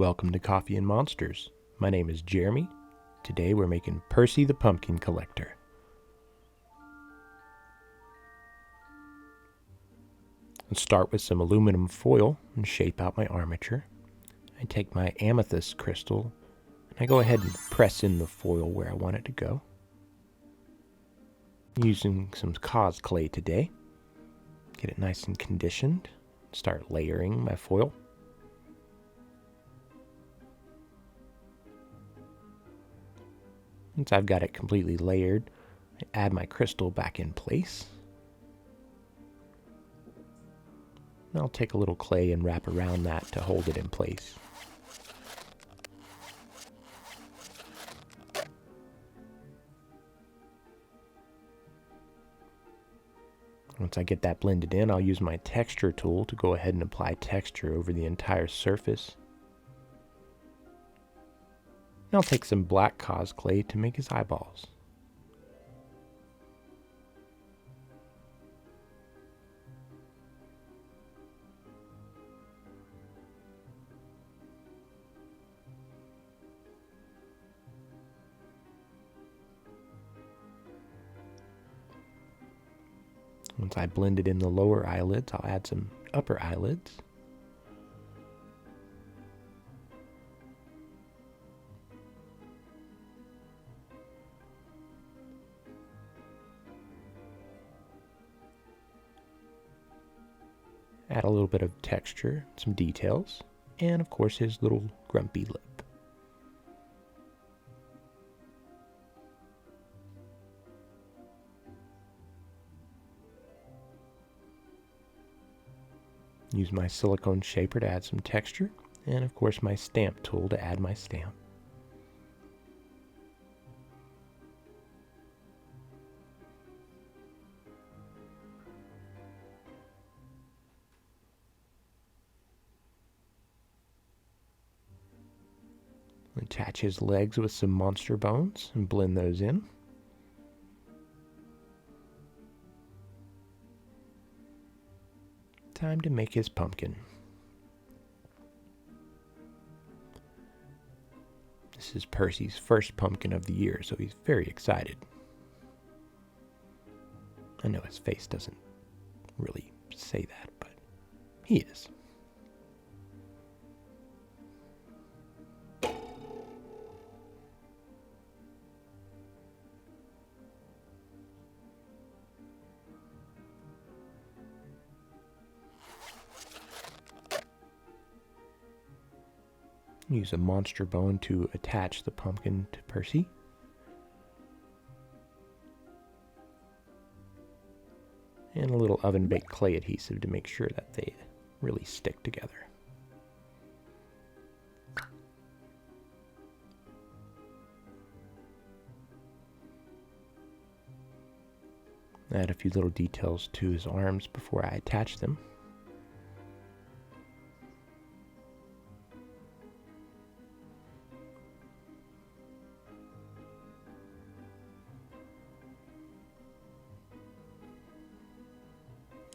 Welcome to Coffee and Monsters. My name is Jeremy. Today we're making Percy the Pumpkin Collector. I'll start with some aluminum foil and shape out my armature. I take my amethyst crystal and I go ahead and press in the foil where I want it to go. I'm using some cosclay today. Get it nice and conditioned. Start layering my foil. Once I've got it completely layered, I add my crystal back in place. And I'll take a little clay and wrap around that to hold it in place. Once I get that blended in, I'll use my texture tool to go ahead and apply texture over the entire surface. And I'll take some black cosclay to make his eyeballs. Once I blended in the lower eyelids, I'll add some upper eyelids. Add a little bit of texture, some details, and of course his little grumpy lip. Use my silicone shaper to add some texture, and of course my stamp tool to add my stamp. Attach his legs with some monster bones and blend those in. Time to make his pumpkin. This is Percy's first pumpkin of the year, so he's very excited. I know his face doesn't really say that, but he is. Use a monster bone to attach the pumpkin to Percy. And a little oven-baked clay adhesive to make sure that they really stick together. Add a few little details to his arms before I attach them.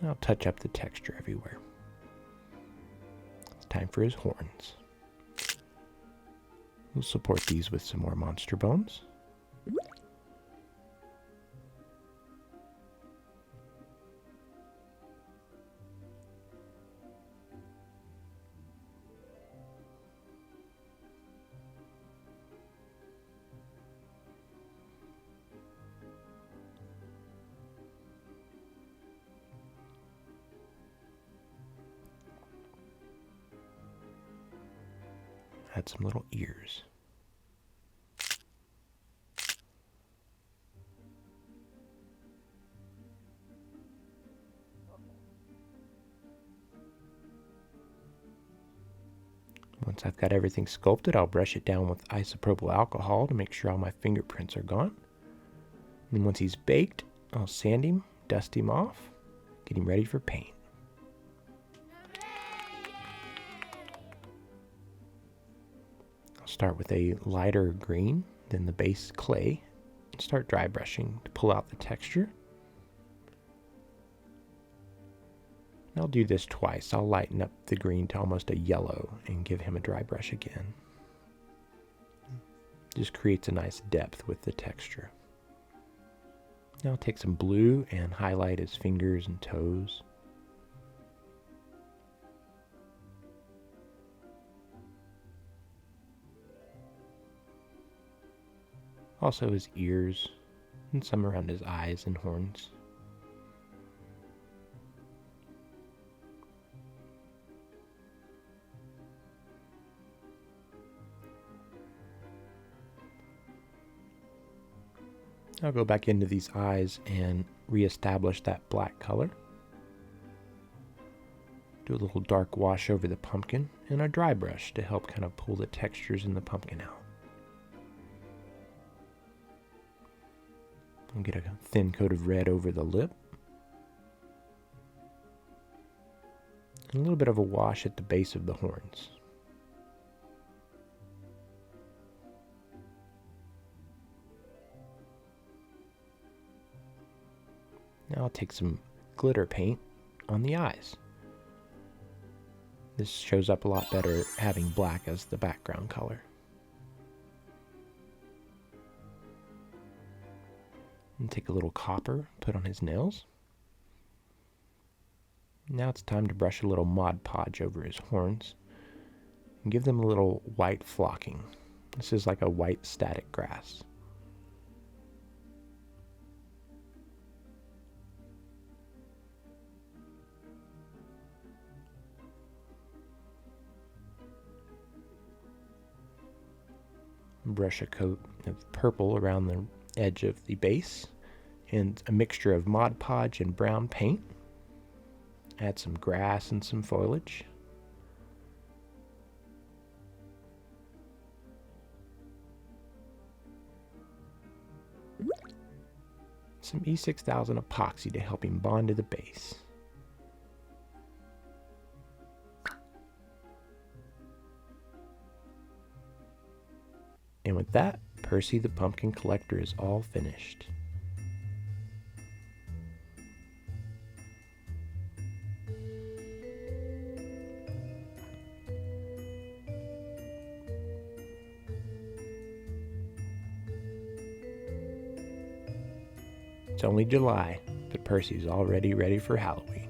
I'll touch up the texture everywhere. It's time for his horns. We'll support these with some more monster bones. Add some little ears. Once I've got everything sculpted, I'll brush it down with isopropyl alcohol to make sure all my fingerprints are gone. And once he's baked, I'll sand him, dust him off, get him ready for paint. Start with a lighter green, then the base clay, and start dry brushing to pull out the texture. I'll do this twice. I'll lighten up the green to almost a yellow and give him a dry brush again. Just creates a nice depth with the texture. Now I'll take some blue and highlight his fingers and toes. Also his ears and some around his eyes and horns. I'll go back into these eyes and reestablish that black color. Do a little dark wash over the pumpkin and a dry brush to help kind of pull the textures in the pumpkin out. I'll get a thin coat of red over the lip. And a little bit of a wash at the base of the horns. Now I'll take some glitter paint on the eyes. This shows up a lot better having black as the background color. And take a little copper, put on his nails. Now it's time to brush a little Mod Podge over his horns and give them a little white flocking. This is like a white static grass. Brush a coat of purple around the edge of the base and a mixture of Mod Podge and brown paint. Add some grass and some foliage. Some E6000 epoxy to help him bond to the base. And with that, Percy the Pumpkin Collector is all finished. It's only July, but Percy's already ready for Halloween.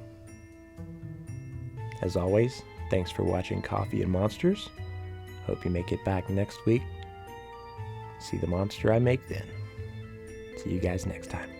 As always, thanks for watching Coffee and Monsters. Hope you make it back next week. See the monster I make then. See you guys next time.